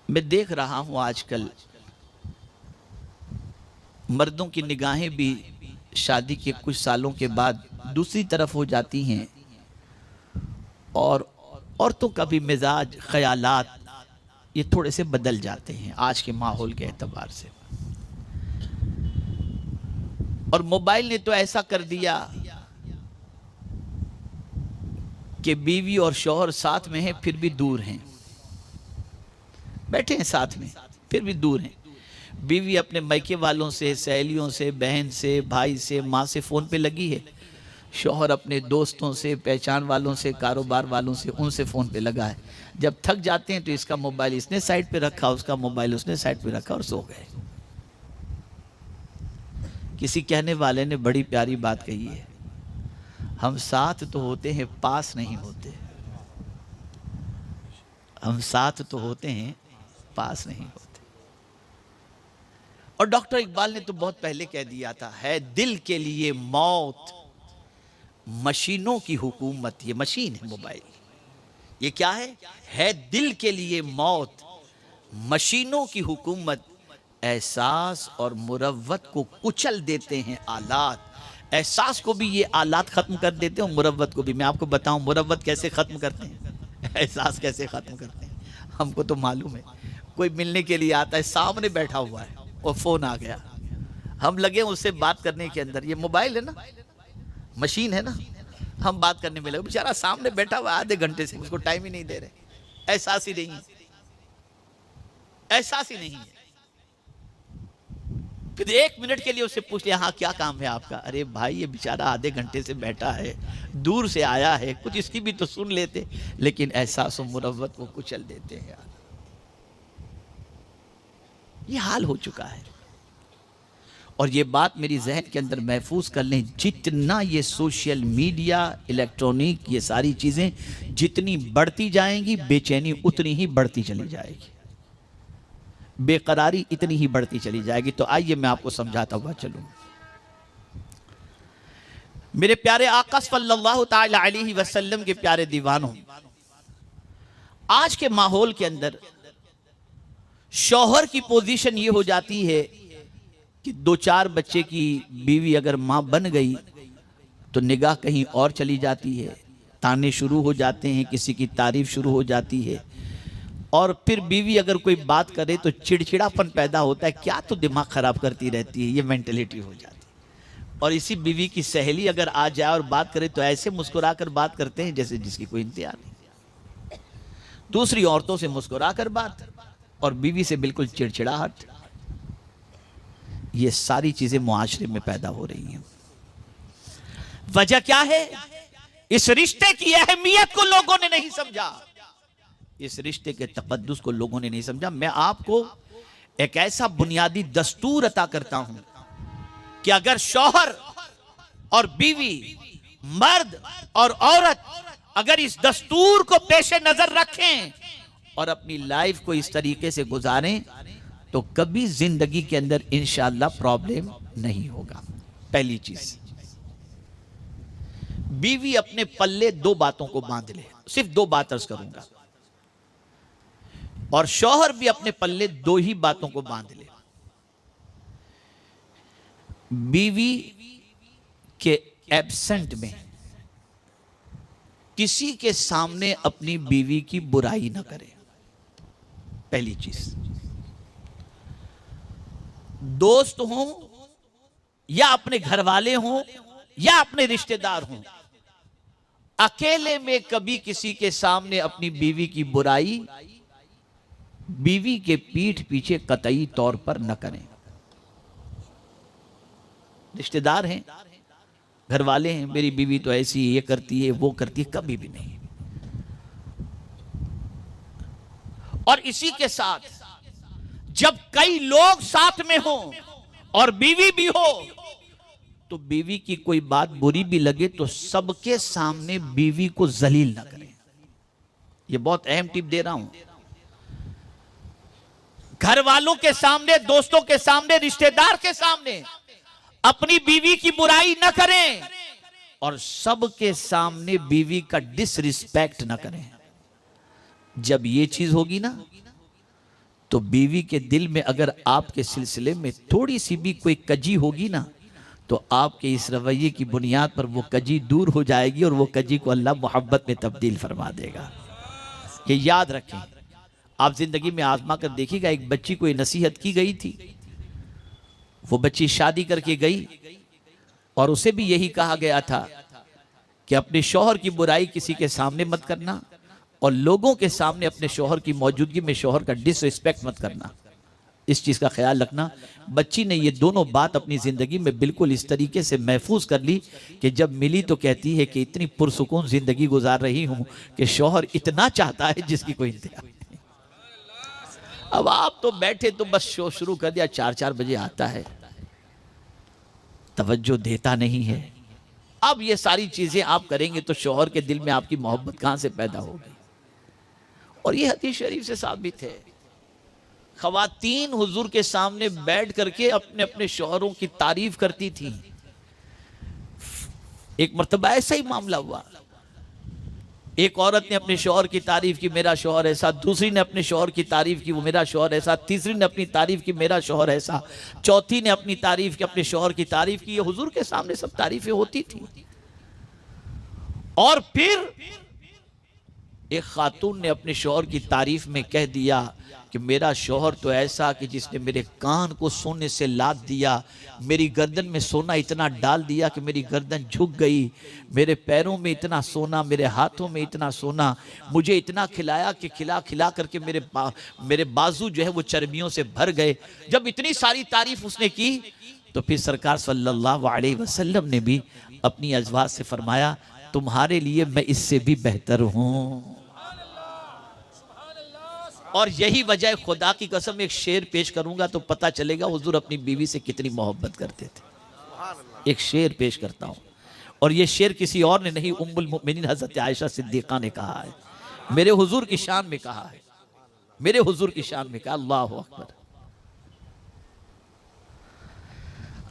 मैं देख रहा हूं आजकल मर्दों की निगाहें भी शादी के कुछ सालों के बाद दूसरी तरफ हो जाती हैं और औरतों का भी मिजाज ख्यालात ये थोड़े से बदल जाते हैं आज के माहौल के एतबार से। और मोबाइल ने तो ऐसा कर दिया कि बीवी और शौहर साथ में हैं फिर भी दूर हैं, बैठे हैं साथ में फिर भी दूर हैं। बीवी अपने मैके वालों से, सहेलियों से, बहन से, भाई से, माँ से फ़ोन पे लगी है। शौहर अपने दोस्तों से, पहचान वालों से, कारोबार वालों से, उनसे फ़ोन पे लगा है। जब थक जाते हैं तो इसका मोबाइल इसने साइड पे रखा, उसका मोबाइल उसने साइड पे रखा और सो गए। किसी कहने वाले ने बड़ी प्यारी बात कही है, हम साथ तो होते हैं पास नहीं होते। हम साथ तो होते हैं पास नहीं होते। और डॉक्टर इकबाल ने तो बहुत पहले कह दिया था, है दिल के लिए मौत मशीनों की हुकूमत। ये मशीन है मोबाइल, ये क्या है दिल के लिए मौत मशीनों की हुकूमत। एहसास और मुरव्वत को कुचल देते हैं आलात। एहसास को भी ये आलात खत्म कर देते हैं और मुरव्वत को भी। मैं आपको बताऊं मुरव्वत कैसे खत्म करते हैं, एहसास कैसे खत्म करते हैं। हमको तो मालूम है, कोई मिलने के लिए आता है, सामने बैठा हुआ है और फोन आ गया, हम लगे उससे बात करने के अंदर। ये मोबाइल है ना, मशीन है ना, हम बात करने में लगे, बेचारा सामने बैठा हुआ आधे घंटे से, उसको टाइम ही नहीं दे रहे। एहसास ही नहीं है, एहसास ही नहीं है। फिर 1 मिनट के लिए उससे पूछ लिया, हाँ क्या काम है आपका? अरे भाई ये बेचारा आधे घंटे से बैठा है, दूर से आया है, कुछ इसकी भी तो सुन लेते। लेकिन एहसास और मुरव्वत को कुचल देते हैं यार। ये हाल हो चुका है। और ये बात मेरी जहन के अंदर महफूज कर लें, जितना ये सोशल मीडिया, इलेक्ट्रॉनिक, ये सारी चीज़ें जितनी बढ़ती जाएंगी, बेचैनी उतनी ही बढ़ती चली जाएगी, बेकरारी इतनी ही बढ़ती चली जाएगी। तो आइए मैं आपको समझाता हुआ चलूं। मेरे प्यारे आका सल्लल्लाहु ताला अलैहि वसल्लम के प्यारे दीवानों, आज के माहौल के अंदर शौहर की पोजीशन ये हो जाती है कि 2-4 बच्चे की बीवी अगर मां बन गई तो निगाह कहीं और चली जाती है, ताने शुरू हो जाते हैं, किसी की तारीफ शुरू हो जाती है। और फिर बीवी अगर कोई बात करे तो चिड़चिड़ापन पैदा होता है, क्या तो दिमाग खराब करती रहती है, ये मेंटलिटी हो जाती है। और इसी बीवी की सहेली अगर आ जाए और बात करे तो ऐसे मुस्कुराकर बात करते हैं जैसे जिसकी कोई इंतजार नहीं। दूसरी औरतों से मुस्कुराकर बात और बीवी से बिल्कुल चिड़चिड़ाहट। ये सारी चीजें मुआशरे में पैदा हो रही हैं। वजह क्या है? इस रिश्ते की अहमियत को लोगों ने नहीं समझा, इस रिश्ते के तकद्दुस को लोगों ने नहीं समझा। मैं आपको एक ऐसा बुनियादी दस्तूर अता करता हूं कि अगर शौहर और बीवी, मर्द और औरत अगर इस दस्तूर को पेश नजर रखें और अपनी लाइफ को इस तरीके से गुजारें तो कभी जिंदगी के अंदर इंशाअल्लाह प्रॉब्लम नहीं होगा। पहली चीज, बीवी अपने पल्ले 2 बातों को बांध ले, सिर्फ 2 बात अर्ज करूंगा, और शौहर भी अपने पल्ले 2 ही बातों को बांध ले। बीवी के एब्सेंट में किसी के सामने अपनी बीवी की बुराई ना करे। पहली चीज, दोस्त हों या अपने घर वाले हों या अपने रिश्तेदार हों, अकेले में कभी किसी के सामने अपनी बीवी की बुराई बीवी के पीठ पीछे कतई तौर पर न करें। रिश्तेदार हैं, घर वाले हैं, मेरी बीवी तो ऐसी ये करती है वो करती है, कभी भी नहीं। और इसी के साथ जब कई लोग साथ में हो और बीवी भी हो तो बीवी की कोई बात बुरी भी लगे तो सबके सामने बीवी को जलील ना करें। ये बहुत अहम टिप दे रहा हूं। घर वालों के सामने, दोस्तों के सामने, रिश्तेदार के सामने अपनी बीवी की बुराई न करें और सबके सामने बीवी का डिसरिस्पेक्ट न करें। जब ये चीज होगी ना तो बीवी के दिल में अगर आपके सिलसिले में थोड़ी सी भी कोई कजी होगी ना, तो आपके इस रवैये की बुनियाद पर वो कजी दूर हो जाएगी और वो कजी को अल्लाह मोहब्बत में तब्दील फरमा देगा। ये याद रखें। आप जिंदगी में आजमा कर देखिएगा, एक बच्ची को नसीहत की गई थी, वो बच्ची शादी करके गई और उसे भी यही कहा गया था कि अपने शौहर की बुराई किसी के सामने मत करना और लोगों के सामने अपने शौहर की मौजूदगी में शौहर का डिसरिस्पेक्ट मत करना। इस चीज़ का ख्याल रखना। बच्ची ने ये दोनों बात अपनी ज़िंदगी में बिल्कुल इस तरीके से महफूज कर ली कि जब मिली तो कहती है कि इतनी पुरसुकून ज़िंदगी गुजार रही हूँ कि शौहर इतना चाहता है जिसकी कोई इंतहा नहीं। अब आप तो बैठे तो बस शो शुरू कर दिया, 4-4 बजे आता है, तवज्जो देता नहीं है। अब ये सारी चीज़ें आप करेंगे तो शौहर के दिल में आपकी मोहब्बत कहाँ से पैदा होगी? और ये हदीस शरीफ से साबित है। ख़वातीन हुजूर के सामने बैठ करके अपने अपने शौहरों की तारीफ करती थी। एक मर्तबा ऐसा ही मामला हुआ, एक औरत ने अपने शौहर की तारीफ की, मेरा शौहर ऐसा। दूसरी ने अपने शौहर की तारीफ की, वो मेरा शौहर ऐसा। तीसरी ने अपनी तारीफ की, मेरा शौहर ऐसा। चौथी ने अपनी तारीफ की, अपने शौहर की तारीफ की। ये हुजूर के सामने सब तारीफें होती थी। और फिर एक खातून ने अपने शौहर की तारीफ में कह दिया कि मेरा शौहर तो ऐसा कि जिसने मेरे कान को सोने से लाद दिया, मेरी गर्दन में सोना इतना डाल दिया कि मेरी गर्दन झुक गई, मेरे पैरों में इतना सोना, मेरे हाथों में इतना सोना, मुझे इतना खिलाया कि खिला खिला करके मेरे बाजू जो है वो चर्बियों से भर गए। जब इतनी सारी तारीफ उसने की तो फिर सरकार सल्लल्लाहु अलैहि वसल्लम ने भी अपनी अज़वाज से फरमाया, तुम्हारे लिए मैं इससे भी बेहतर हूँ। और यही वजह, खुदा की कसम एक शेर पेश करूंगा तो पता चलेगा हुजूर अपनी बीवी से कितनी मोहब्बत करते थे। एक शेर पेश करता हूं, और ये शेर किसी और ने नहीं, उम्मुल मोमिनीन हजरत आयशा सिद्दीक़ा ने कहा है, मेरे हुजूर की शान में कहा है, मेरे हुजूर की शान में कहा। अल्लाहु अकबर।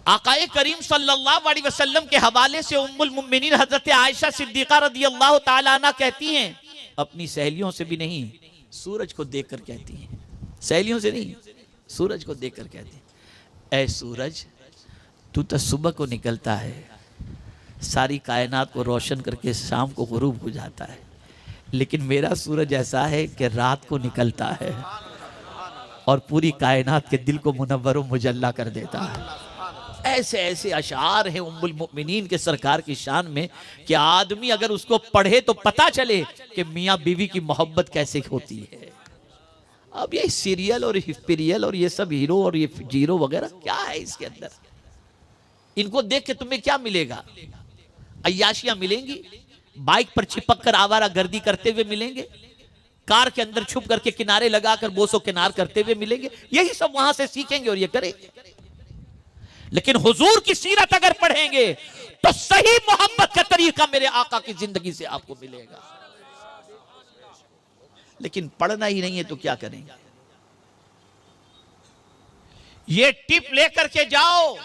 आकाए करीम सल्लल्लाहु अलैहि वसल्लम के हवाले से उम्मुल मोमिनीन हजरत आयशा सिद्दीक़ा रज़ियल्लाहु ताला अन्हा कहती हैं, अपनी सहेलियों से भी नहीं, सूरज को देखकर कहती हैं, सहेलियों से नहीं, सूरज को देखकर कहती हैं, ऐ सूरज, तू तो सुबह को निकलता है, सारी कायनात को रोशन करके शाम को गुरूब हो जाता है, लेकिन मेरा सूरज ऐसा है कि रात को निकलता है और पूरी कायनात के दिल को मुनव्वर मुजल्ला कर देता है। ऐसे ऐसे अशार हैं उम्मुल मोमिनीन के सरकार की शान में कि आदमी अगर उसको पढ़े तो पता चले कि मियाँ बीवी की मोहब्बत कैसे होती है। अब ये सीरियल और हिस्पीरियल और ये सब हीरो और ये जीरो वगैरह क्या है इसके अंदर? इनको देख के तुम्हें क्या मिलेगा? अय्याशियां मिलेंगी, बाइक पर चिपक कर आवारा गर्दी करते हुए मिलेंगे, कार के अंदर छुप करके किनारे लगाकर बोसो किनार करते हुए मिलेंगे। यही सब वहां से सीखेंगे और ये करेंगे। लेकिन हुजूर की सीरत अगर पढ़ेंगे तो सही मोहब्बत का तरीका मेरे आका की जिंदगी से आपको मिलेगा। लेकिन पढ़ना ही नहीं है तो क्या करेंगे? ये टिप लेकर के जाओ,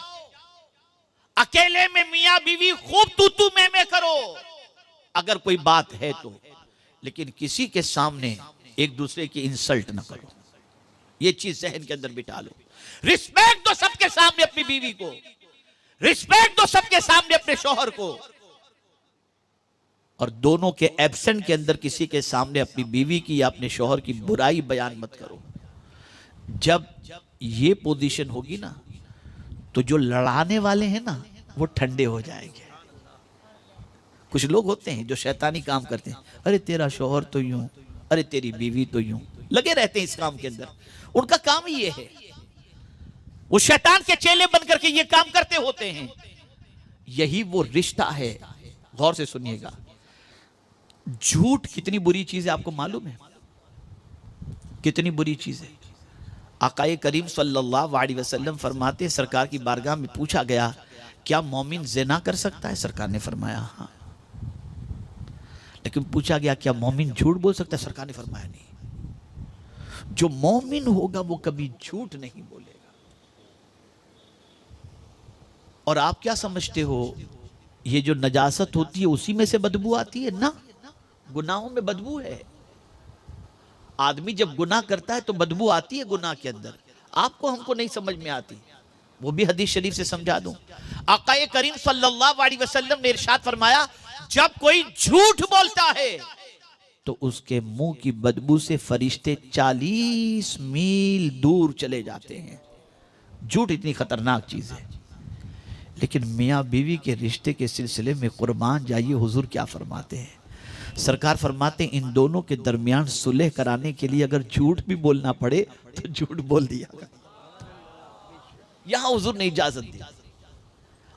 अकेले में मियां बीवी खूब तू मैं करो अगर कोई बात है तो, लेकिन किसी के सामने एक दूसरे की इंसल्ट ना करो। ये चीज जहन के अंदर बिठा लो। रिस्पेक्ट दो सबके सामने अपनी बीवी को, रिस्पेक्ट दो सबके सामने अपने शौहर को, और दोनों के एब्सेंट के अंदर किसी के सामने अपनी बीवी की या अपने शौहर की बुराई बयान मत करो। जब ये पोजीशन होगी ना तो जो लड़ाने वाले हैं ना वो ठंडे हो जाएंगे। कुछ लोग होते हैं जो शैतानी काम करते हैं, अरे तेरा शौहर तो यूं, अरे तेरी बीवी तो यूं, लगे रहते हैं इस काम के अंदर। उनका काम ही ये है, वो शैतान के चेले बन करके ये काम करते होते हैं। यही वो रिश्ता है। गौर से सुनिएगा, झूठ कितनी बुरी चीज है आपको मालूम है? कितनी बुरी चीज है। आकाए करीम सल्लल्लाहु अलैहि वसल्लम फरमाते, सरकार की बारगाह में पूछा गया, क्या मोमिन ज़िना कर सकता है? सरकार ने फरमाया हाँ। लेकिन पूछा गया, क्या मोमिन झूठ बोल सकता है? सरकार ने फरमाया नहीं। जो मोमिन होगा वो कभी झूठ नहीं बोलेगा। और आप क्या समझते हो, ये जो नजासत होती है उसी में से बदबू आती है? ना, गुनाहों में बदबू है। आदमी जब गुनाह करता है तो बदबू आती है गुनाह के अंदर, आपको हमको नहीं समझ में आती, वो भी हदीस शरीफ से समझा दूं। आकाए करीम सल्लल्लाहु अलैहि वसल्लम ने इरशाद फरमाया, जब कोई झूठ बोलता है तो उसके मुंह की बदबू से फरिश्ते 40 मील दूर चले जाते हैं। झूठ इतनी खतरनाक चीज है। लेकिन मियाँ बीवी के रिश्ते के सिलसिले में कुर्बान जाइए, हुजूर क्या फरमाते हैं। सरकार फरमाते हैं, इन दोनों के दरमियान सुलह कराने के लिए अगर झूठ भी बोलना पड़े तो झूठ बोल दिया। यहां हुजूर ने इजाजत दी।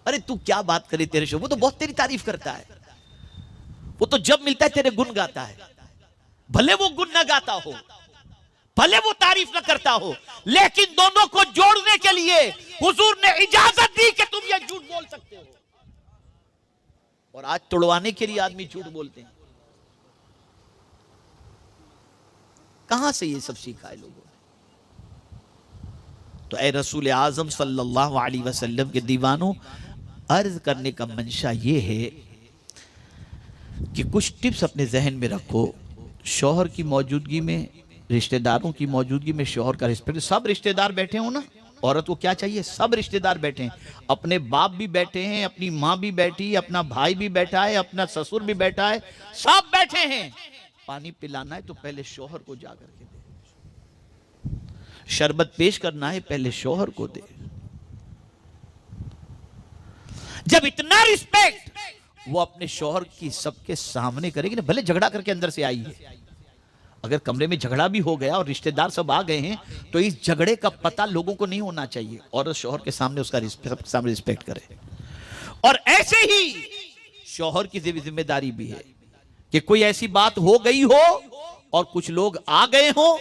अरे तू क्या बात करे, तेरे शो वो तो बहुत तेरी तारीफ करता है, वो तो जब मिलता है तेरे गुण गाता है, भले वो गुण ना गाता हो, भले वो तारीफ ना करता हो, लेकिन दोनों को जोड़ने के लिए हुजूर ने इजाजत दी कि तुम ये झूठ बोल सकते हो। और आज तोड़वाने के लिए आदमी झूठ बोलते हैं। कहां से ये सब सीखा है लोगों ने? तो ए रसूल आजम सल्लल्लाहु अलैहि वसल्लम के दीवानों, अर्ज करने का मंशा ये है कि कुछ टिप्स अपने जहन में रखो। शौहर की मौजूदगी में, रिश्तेदारों की मौजूदगी में शौहर का रिस्पेक्ट। सब रिश्तेदार बैठे हो ना, औरत को क्या चाहिए, सब रिश्तेदार बैठे हैं, अपने बाप भी बैठे हैं, अपनी माँ भी बैठी है, अपना भाई भी बैठा है, अपना ससुर भी बैठा है, सब बैठे हैं। पानी पिलाना है तो पहले शौहर को जाकर के दे, शरबत पेश करना है पहले शौहर को दे। जब इतना रिस्पेक्ट वो अपने शौहर की सबके सामने करेगी ना, भले झगड़ा करके अंदर से आई है, अगर कमरे में झगड़ा भी हो गया और रिश्तेदार सब आ गए हैं तो इस झगड़े का पता लोगों को नहीं होना चाहिए, और शौहर के सामने उसका सबके सामने रिस्पेक्ट करे। और ऐसे ही शौहर की जिम्मेदारी भी है कि कोई ऐसी बात हो गई हो और कुछ लोग आ गए हो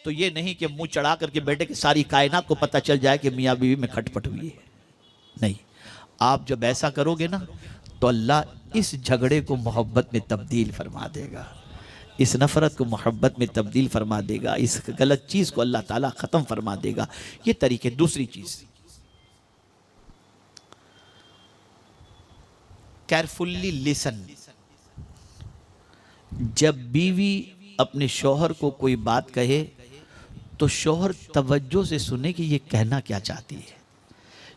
तो ये नहीं कि मुंह चढ़ा करके बैठे कि सारी कायनात को पता चल जाए कि मियां बीवी में खटपट हुई है। नहीं, आप जब ऐसा करोगे ना तो अल्लाह इस झगड़े को मोहब्बत में तब्दील फरमा देगा, इस नफरत को मोहब्बत में तब्दील फरमा देगा, इस गलत चीज को अल्लाह ताला खत्म फरमा देगा। ये तरीके। दूसरी चीज, केयरफुल्ली लिसन। जब बीवी अपने शौहर को कोई बात कहे तो शौहर तवज्जो से सुने कि ये कहना क्या चाहती है।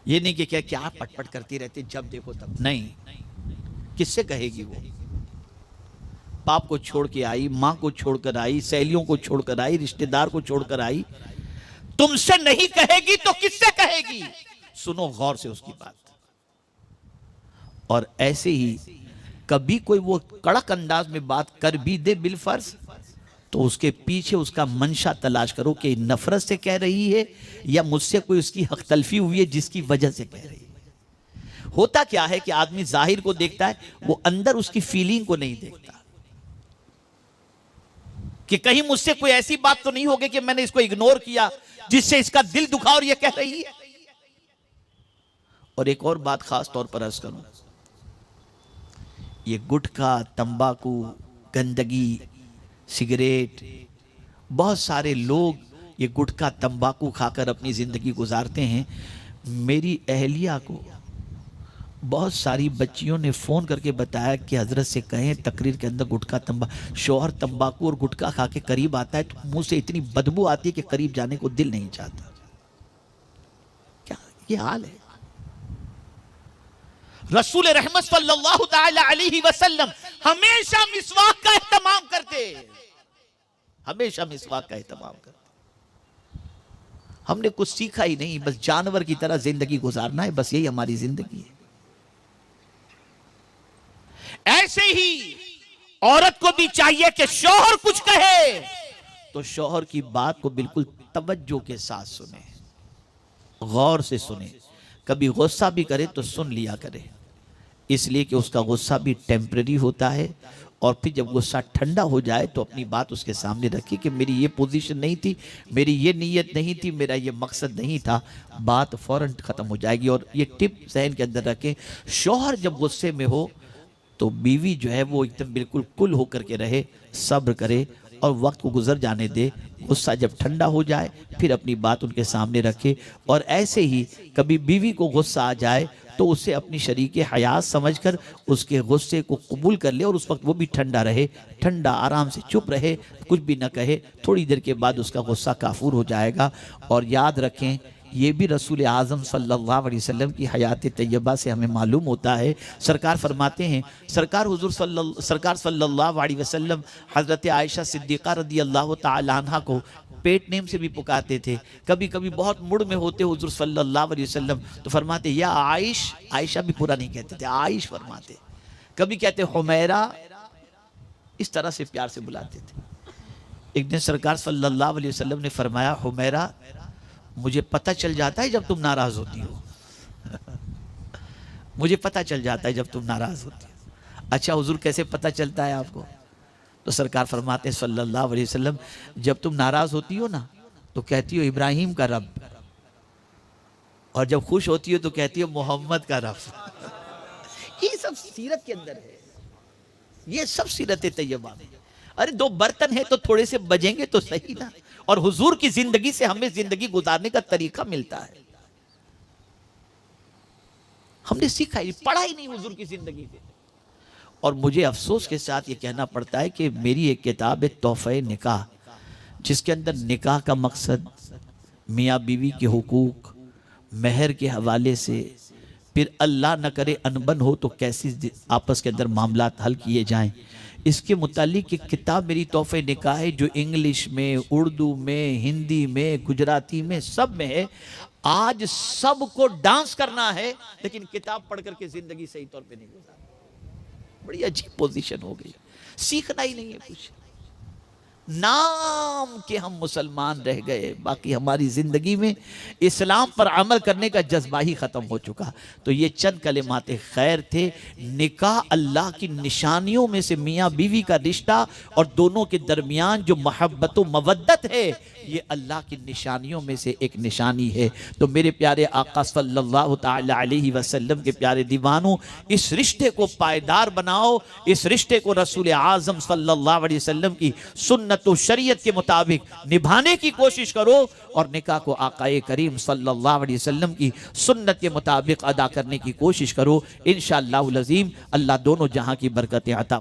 ये नहीं कि क्या पटपट करती रहती जब देखो तब। नहीं, किससे कहेगी वो? बाप को छोड़ के आई, माँ को छोड़कर आई, सहेलियों को छोड़कर आई, रिश्तेदार को छोड़कर आई, तुमसे नहीं कहेगी तो किससे कहेगी? सुनो गौर से उसकी बात। और ऐसे ही कभी कोई वो कड़क अंदाज में बात कर भी दे बिलफर्ज, तो उसके पीछे उसका मंशा तलाश करो कि नफरत से कह रही है या मुझसे कोई उसकी हक तलफी हुई है जिसकी वजह से कह रही है। होता क्या है कि आदमी जाहिर को देखता है, वो अंदर उसकी फीलिंग को नहीं देखता कि कहीं मुझसे कोई ऐसी बात तो नहीं होगी कि मैंने इसको इग्नोर किया जिससे इसका दिल दुखा और ये कह रही है। और एक और बात खास तौर पर अर्ज करूं, ये गुटखा, तंबाकू, गंदगी, सिगरेट, बहुत सारे लोग ये गुटखा तंबाकू खाकर अपनी जिंदगी गुजारते हैं। मेरी अहलिया को बहुत सारी बच्चियों ने फ़ोन करके बताया कि हजरत से कहें तकरीर के अंदर गुटखा शौहर तंबाकू और गुटखा खा के करीब आता है तो मुंह से इतनी बदबू आती है कि करीब जाने को दिल नहीं चाहता। क्या ये हाल है? रसूल रहमत सल्लल्लाहु ताला अलैहि वसल्लम हमेशा मिसवाक का एहतमाम करते, हमेशा मिसवाक का एहतमाम करते। हमने कुछ सीखा ही नहीं, बस जानवर की तरह जिंदगी गुजारना है, बस यही हमारी जिंदगी है। ऐसे ही औरत को भी चाहिए कि शौहर कुछ कहे तो शौहर की बात को बिल्कुल तवज्जो के साथ सुने, गौर से सुने। कभी गुस्सा भी करे तो सुन लिया करे, इसलिए कि उसका गुस्सा भी टेम्परेरी होता है। और फिर जब गुस्सा ठंडा हो जाए तो अपनी बात उसके सामने रखी कि मेरी ये पोजीशन नहीं थी, मेरी ये नीयत नहीं थी, मेरा ये मकसद नहीं था, बात फौरन ख़त्म हो जाएगी। और ये टिप जहन के अंदर रखें, शौहर जब गुस्से में हो तो बीवी जो है वो एकदम बिल्कुल कुल होकर के रहे, सब्र करे और वक्त को गुजर जाने दे। गुस्सा जब ठंडा हो जाए फिर अपनी बात उनके सामने रखे। और ऐसे ही कभी बीवी को गुस्सा आ जाए तो उसे अपनी शरीक हयात समझकर उसके गुस्से को कबूल कर ले और उस वक्त वो भी ठंडा रहे, ठंडा आराम से चुप रहे, कुछ भी न कहे। थोड़ी देर के बाद उसका गुस्सा काफूर हो जाएगा। और याद रखें, ये भी रसूल आज़म सल्लल्लाहु अलैहि वसल्लम की हयात तैयबा से हमें मालूम होता है। सरकार फरमाते हैं, सरकार सल्लल्लाहु अलैहि वसल्लम हज़रत आयशा सिद्दीक़ा रदी अल्लाह तआला अन्हा को पेट नेम से भी पुकारते थे। कभी कभी बहुत मुड़ में होते हुज़ूर सल्लल्लाहु अलैहि वसल्लम तो फरमाते या आयश, आयशा भी पूरा नहीं कहते थे, आयश फरमाते। कभी कहते हुमैरा, इस तरह से प्यार से बुलाते थे। एक दिन सरकार सल्लल्लाहु अलैहि वसल्लम ने फरमाया, हुमैरा मुझे पता चल जाता है जब तुम नाराज होती हो मुझे पता चल जाता है जब तुम नाराज होती हो। अच्छा हुजूर, कैसे पता चलता है आपको? तो सरकार फरमाते हैं सल्लल्लाहु अलैहि वसल्लम, जब तुम नाराज होती हो ना तो कहती हो इब्राहिम का रब, और जब खुश होती हो तो कहती हो मोहम्मद का रब ये सब सीरत के अंदर है, ये सब सीरत तैयबा में। अरे दो बर्तन है तो थोड़े से बजेंगे तो सही ना। और हुजूर की जिंदगी से हमें जिंदगी गुजारने का तरीका मिलता है। हमने सीखा ही, पढ़ा ही नहीं हुजूर की जिंदगी से। और मुझे अफसोस के साथ ये कहना पड़ता है कि मेरी एक किताब है तोहफे निकाह, जिसके अंदर निकाह का मकसद, मियाँ बीवी के हुकूक, मेहर के हवाले से, फिर अल्लाह न करे अनबन हो तो कैसे आपस के अंदर मामलात हल किए जाएं, इसके मुतालिक एक किताब मेरी तोहफे निकाह है, जो इंग्लिश में, उर्दू में, हिंदी में, गुजराती में, सब में है। आज सबको डांस करना है लेकिन किताब पढ़ करके जिंदगी सही तौर पे नहीं गुजारनी। बड़ी अजीब पोजीशन हो गई, सीखना ही नहीं है कुछ। नाम के हम मुसलमान रह गए, बाकी हमारी जिंदगी में इस्लाम पर अमल करने का जज्बा ही खत्म हो चुका। तो ये चंद कलिमाते खैर थे। निकाह अल्लाह की निशानियों में से मियाँ बीवी का रिश्ता और दोनों के दरमियान जो मोहब्बत व मवद्दत है, ये अल्लाह की निशानियों में से एक निशानी है। तो मेरे प्यारे आका सल्लल्लाहु तआला अलैहि वसल्लम के प्यारे दीवानों, इस रिश्ते को पायदार बनाओ, इस रिश्ते को रसूल आज़म सल्लल्लाहु अलैहि वसल्लम की सुन्नत व शरीयत के मुताबिक निभाने की कोशिश करो और निकाह को आकाए करीम सल्लल्लाहु अलैहि वसल्लम की सुन्नत के मुताबिक अदा करने की कोशिश करो। इंशाअल्लाह अज़ीम अल्लाह दोनों जहां की बरकतें अता